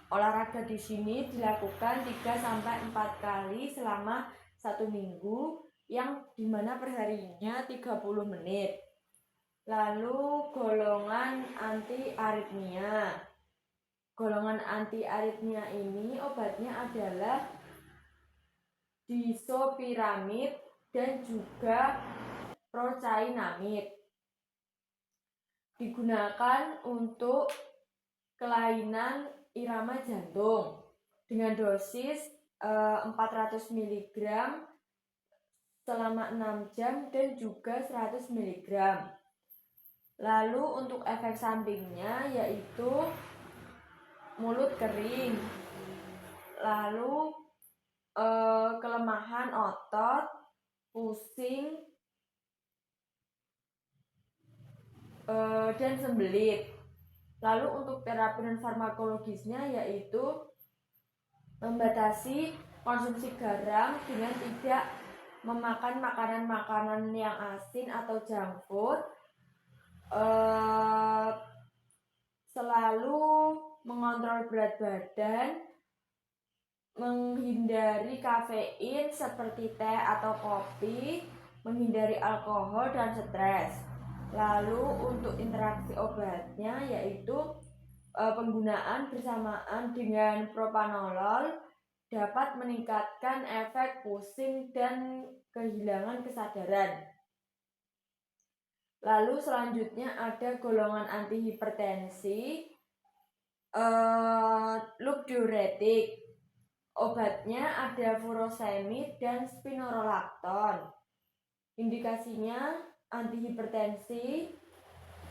Olahraga di sini dilakukan 3-4 kali selama 1 minggu yang dimana perharinya 30 menit. Lalu golongan anti-aritmia. Golongan anti-aritmia ini obatnya adalah disopiramid dan juga procainamid. Digunakan untuk kelainan irama jantung dengan dosis 400 mg selama 6 jam dan juga 100 mg. Lalu untuk efek sampingnya yaitu mulut kering, lalu kelemahan otot, pusing, dan sembelit. Lalu untuk terapi non farmakologisnya yaitu membatasi konsumsi garam dengan tidak memakan makanan-makanan yang asin atau junk food, selalu mengontrol berat badan, menghindari kafein seperti teh atau kopi, menghindari alkohol dan stres. Lalu untuk interaksi obatnya yaitu penggunaan bersamaan dengan propanolol dapat meningkatkan efek pusing dan kehilangan kesadaran. Lalu selanjutnya ada golongan antihipertensi, loop diuretik. Obatnya ada furosemid dan spironolakton. Indikasinya antihipertensi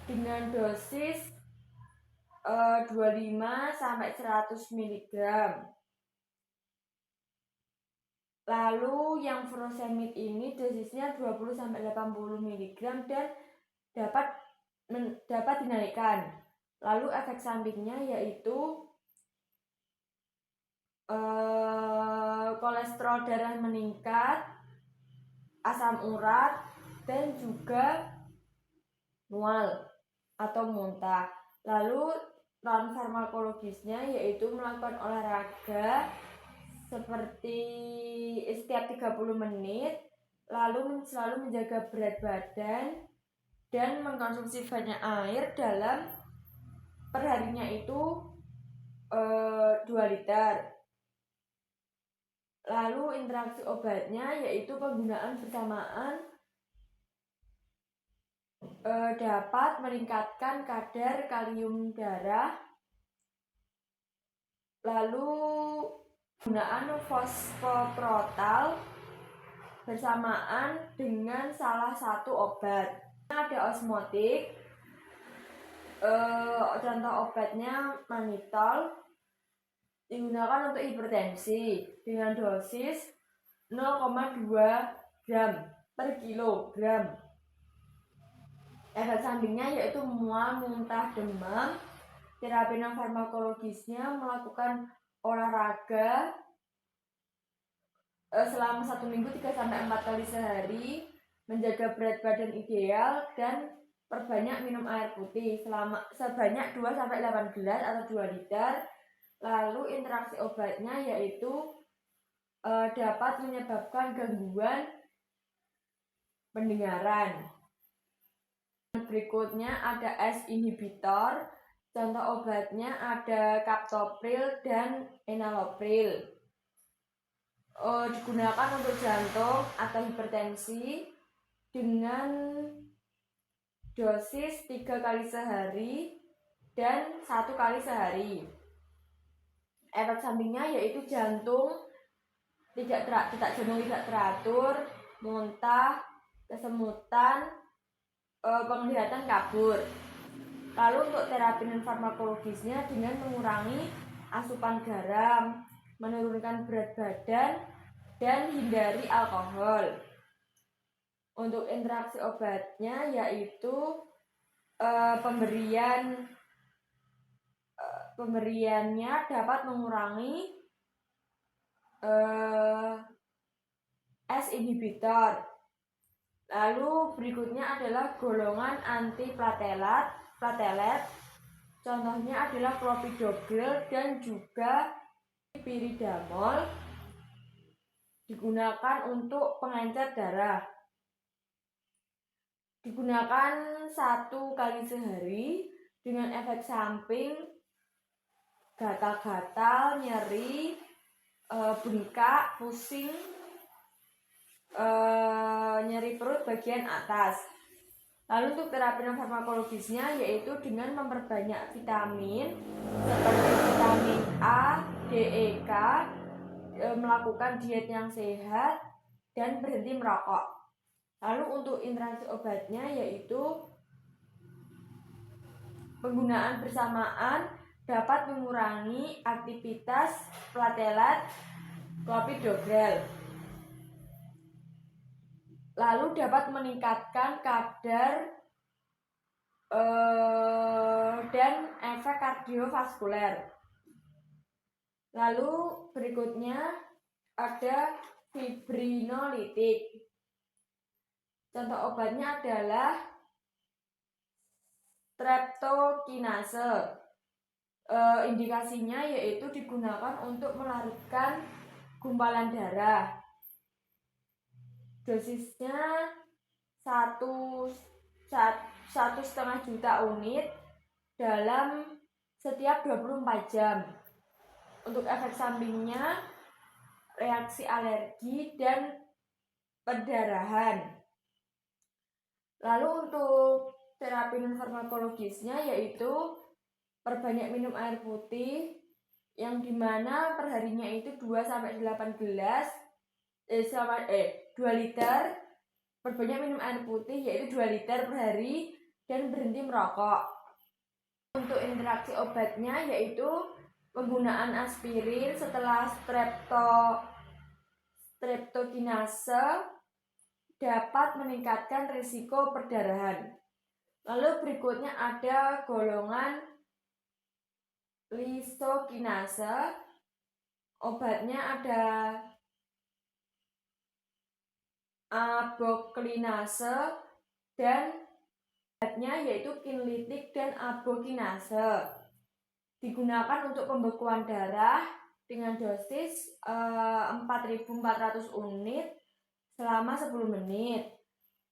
dengan dosis 25 sampai 100 mg. Lalu yang furosemid ini dosisnya 20 sampai 80 mg dan dapat dinaikkan. Lalu efek sampingnya yaitu kolesterol darah meningkat, asam urat, dan juga mual atau muntah. Lalu non farmakologisnya yaitu melakukan olahraga seperti setiap 30 menit, lalu selalu menjaga berat badan dan mengkonsumsi banyak air dalam perharinya itu 2 liter. Lalu interaksi obatnya yaitu penggunaan bersamaan dapat meningkatkan kadar kalium darah. Lalu penggunaan fosfoprotal bersamaan dengan salah satu obat. Ada osmotik, contoh obatnya manitol, digunakan untuk hipertensi dengan dosis 0,2 gram per kilogram. Efek sampingnya yaitu mual, muntah, demam. Terapi non farmakologisnya melakukan olahraga selama 1 minggu 3-4 kali sehari, menjaga berat badan ideal, dan perbanyak minum air putih sebanyak 2-8 gelas atau 2 liter. Lalu interaksi obatnya yaitu dapat menyebabkan gangguan pendengaran. Berikutnya ada ACE inhibitor. Contoh obatnya ada captopril dan enalapril. Digunakan untuk jantung atau hipertensi dengan dosis 3 kali sehari dan 1 kali sehari. Efek sampingnya yaitu jantung tidak teratur, muntah, kesemutan, penglihatan kabur. Lalu untuk terapi non farmakologisnya dengan mengurangi asupan garam, menurunkan berat badan, dan hindari alkohol. Untuk interaksi obatnya yaitu pemberiannya dapat mengurangi ACE inhibitor. Lalu berikutnya adalah golongan antiplatelet. Contohnya adalah clopidogrel dan juga piridamol, digunakan untuk pengencer darah. Digunakan 1 kali sehari dengan efek samping gatal-gatal, nyeri, bengkak, pusing, nyeri perut bagian atas. Lalu untuk terapi non farmakologisnya yaitu dengan memperbanyak vitamin seperti vitamin A, D, E, K, melakukan diet yang sehat, dan berhenti merokok. Lalu untuk interaksi obatnya yaitu penggunaan bersamaan dapat mengurangi aktivitas platelet clopidogrel. Lalu dapat meningkatkan kadar dan efek kardiovaskuler. Lalu berikutnya ada fibrinolitik. Contoh obatnya adalah streptokinase. Indikasinya yaitu digunakan untuk melarutkan gumpalan darah. Dosisnya 1,5 juta unit dalam setiap 24 jam. Untuk efek sampingnya reaksi alergi dan perdarahan. Lalu untuk terapi non farmakologisnya yaitu perbanyak minum air putih yang dimana perharinya itu 2-8 gelas 2 liter. Perbanyak minum air putih yaitu 2 liter per hari dan berhenti merokok. Untuk interaksi obatnya yaitu penggunaan aspirin setelah streptokinase dapat meningkatkan risiko perdarahan. Lalu berikutnya ada golongan lisokinase. Obatnya ada aboklinase dan obatnya yaitu kinlitik dan abokinase. Digunakan untuk pembekuan darah dengan dosis 4.400 unit selama 10 menit.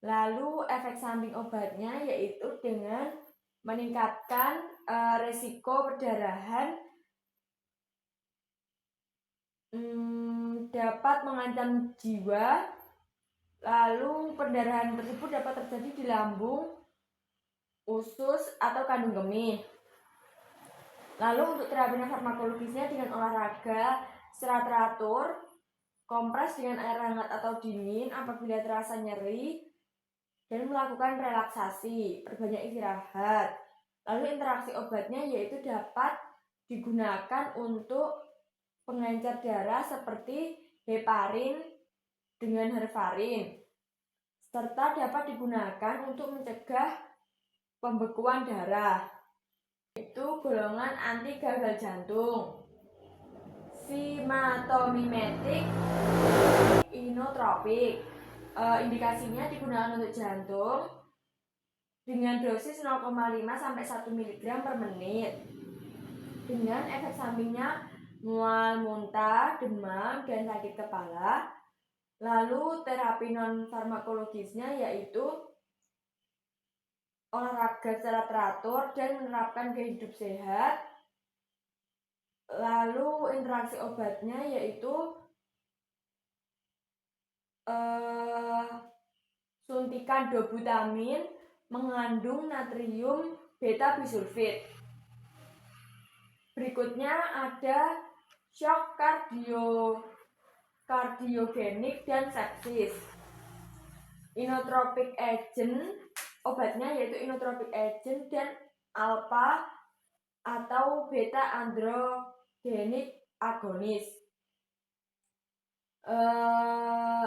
Lalu efek samping obatnya yaitu dengan meningkatkan resiko perdarahan, dapat mengancam jiwa. Lalu perdarahan tersebut dapat terjadi di lambung, usus, atau kandung kemih. Lalu untuk terapi farmakologisnya dengan olahraga secara teratur, kompres dengan air hangat atau dingin apabila terasa nyeri, dan melakukan relaksasi, perbanyak istirahat. Lalu interaksi obatnya yaitu dapat digunakan untuk pengencer darah seperti heparin dengan heparin, serta dapat digunakan untuk mencegah pembekuan darah, yaitu golongan anti gagal jantung, simatomimetik, inotropik. Indikasinya digunakan untuk jantung dengan dosis 0,5-1 mg per menit. Dengan efek sampingnya mual, muntah, demam, dan sakit kepala. Lalu terapi non farmakologisnya yaitu olahraga secara teratur dan menerapkan gaya hidup sehat. Lalu interaksi obatnya yaitu suntikan dobutamin mengandung natrium beta bisulfit. Berikutnya ada shock kardiogenik dan sepsis. Inotropic agent, obatnya yaitu inotropic agent dan alpha atau beta androgenik agonis.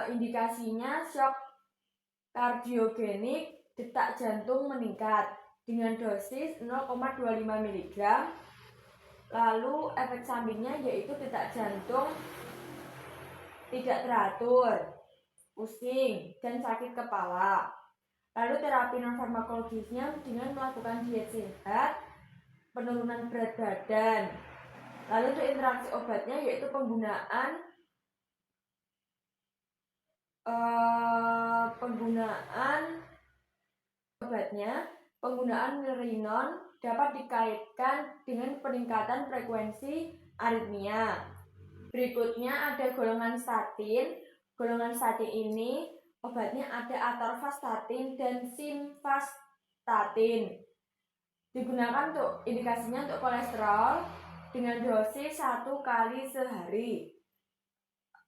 Indikasinya shock kardiogenik, detak jantung meningkat dengan dosis 0,25 mg. Lalu efek sampingnya yaitu detak jantung tidak teratur, pusing, dan sakit kepala. Lalu terapi non farmakologisnya dengan melakukan diet sehat, penurunan berat badan. Lalu untuk interaksi obatnya yaitu penggunaan obatnya, penggunaan Milrinone dapat dikaitkan dengan peningkatan frekuensi aritmia. Berikutnya ada golongan statin. Golongan statin ini obatnya ada atorvastatin dan simvastatin. Digunakan untuk indikasinya untuk kolesterol dengan dosis 1 kali sehari.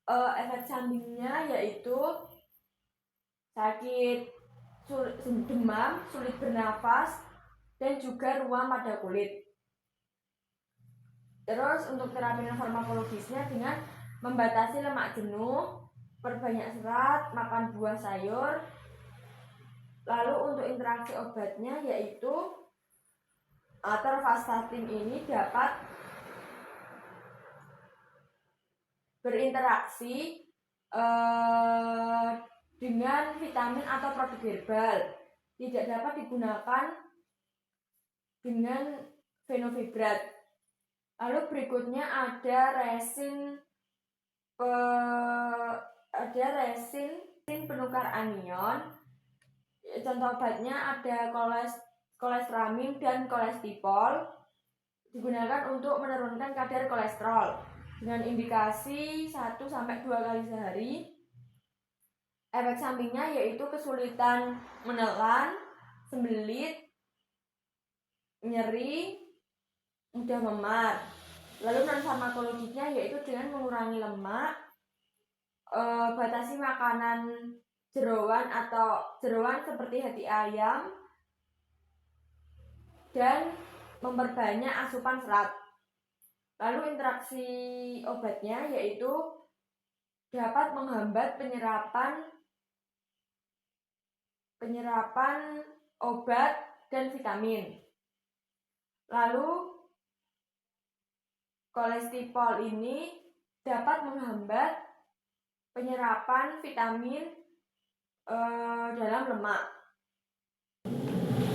Efek sampingnya yaitu sakit, demam, sulit bernafas, dan juga ruam pada kulit. Terus untuk terapi farmakologisnya dengan membatasi lemak jenuh, perbanyak serat, makan buah sayur. Lalu untuk interaksi obatnya yaitu atorvastatin ini dapat berinteraksi dengan vitamin atau produk herbal. Tidak dapat digunakan dengan fenovibrat. Lalu berikutnya ada resin penukar anion. Contoh obatnya ada kolestramim dan kolestipol, digunakan untuk menurunkan kadar kolesterol dengan indikasi 1-2 kali sehari. Efek sampingnya yaitu kesulitan menelan, sembelit, nyeri, mudah memar. Lalu non farmakologisnya yaitu dengan mengurangi lemak, batasi makanan jeroan seperti hati ayam, dan memperbanyak asupan serat. Lalu interaksi obatnya yaitu dapat menghambat penyerapan obat dan vitamin. Lalu kolestipol ini dapat menghambat penyerapan vitamin dalam lemak.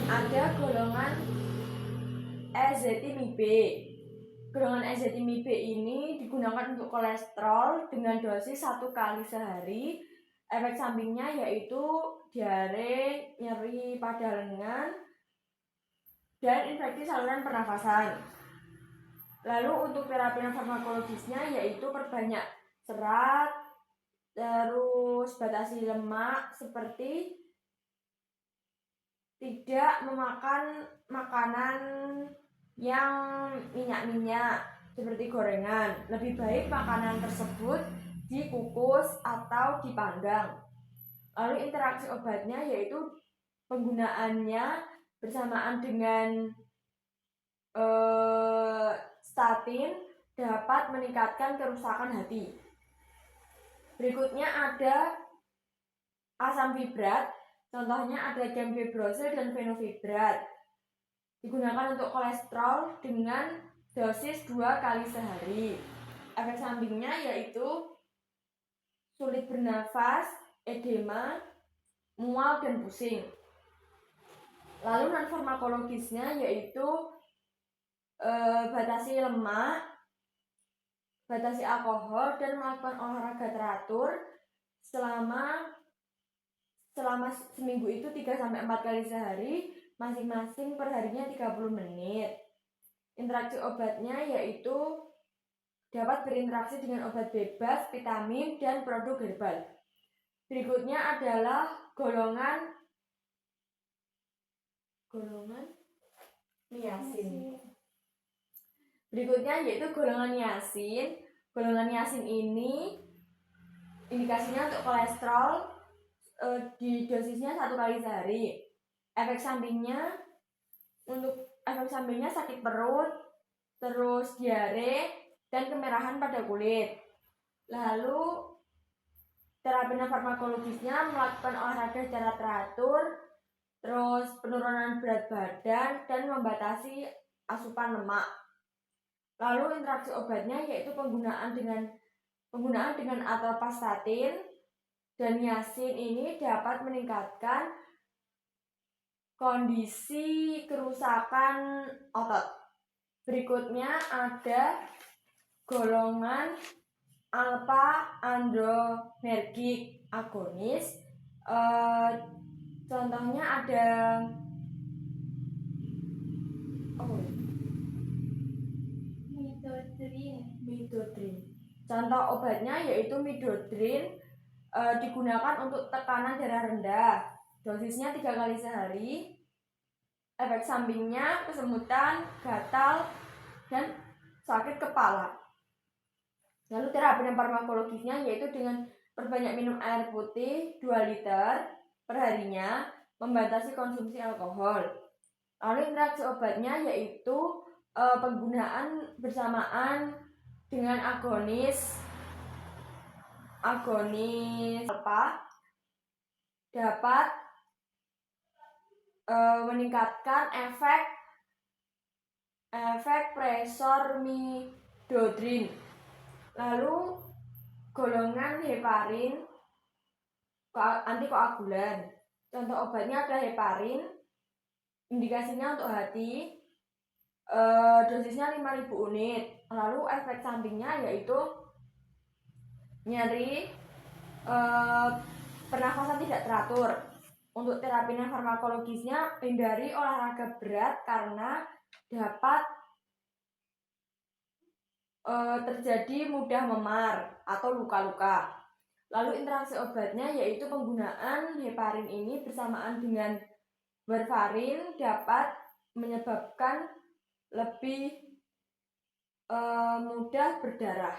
Ada golongan ezetimibe B. Golongan ezetimibe B ini digunakan untuk kolesterol dengan dosis 1 kali sehari. Efek sampingnya yaitu diare, nyeri pada lengan, dan infeksi saluran pernafasan. Lalu untuk terapi farmakologisnya yaitu perbanyak serat, terus batasi lemak seperti tidak memakan makanan yang minyak-minyak seperti gorengan. Lebih baik makanan tersebut dikukus atau dipanggang. Lalu interaksi obatnya yaitu penggunaannya bersamaan dengan statin dapat meningkatkan kerusakan hati. Berikutnya ada asam fibrat, contohnya ada gemfibrozil dan fenofibrat. Digunakan untuk kolesterol dengan dosis 2 kali sehari. Efek sampingnya yaitu sulit bernafas, edema, mual, dan pusing. Lalu non farmakologisnya yaitu batasi lemak, batasi alkohol, dan melakukan olahraga teratur selama seminggu itu 3-4 kali sehari, masing-masing perharinya 30 menit. Interaksi obatnya yaitu dapat berinteraksi dengan obat bebas, vitamin, dan produk herbal. Berikutnya adalah golongan niacin. Berikutnya yaitu golongan niacin. Golongan niacin ini indikasinya untuk kolesterol, di dosisnya 1 kali sehari. Efek sampingnya sakit perut, terus diare, dan kemerahan pada kulit. Lalu terapi farmakologisnya melakukan olahraga secara teratur, terus penurunan berat badan, dan membatasi asupan lemak. Lalu interaksi obatnya yaitu penggunaan dengan atorvastatin dan niacin ini dapat meningkatkan kondisi kerusakan otot. Berikutnya ada golongan alpha androgenergic agonis. Contohnya ada midodrin. Contoh obatnya yaitu midodrin, digunakan untuk tekanan darah rendah. Dosisnya 3 kali sehari. Efek sampingnya kesemutan, gatal, dan sakit kepala. Lalu terapi farmakologisnya yaitu dengan perbanyak minum air putih 2 liter perharinya, membatasi konsumsi alkohol. Lalu interaksi obatnya yaitu penggunaan bersamaan dengan agonis alpha dapat meningkatkan efek presor midodrin. Lalu golongan heparin, antikoagulan. Contoh obatnya adalah heparin, indikasinya untuk hati, dosisnya 5.000 unit. Lalu efek sampingnya yaitu nyeri, pernafasan tidak teratur. Untuk terapi non farmakologisnya, hindari olahraga berat karena dapat terjadi mudah memar atau luka-luka. Lalu interaksi obatnya yaitu penggunaan heparin ini bersamaan dengan warfarin dapat menyebabkan lebih mudah berdarah.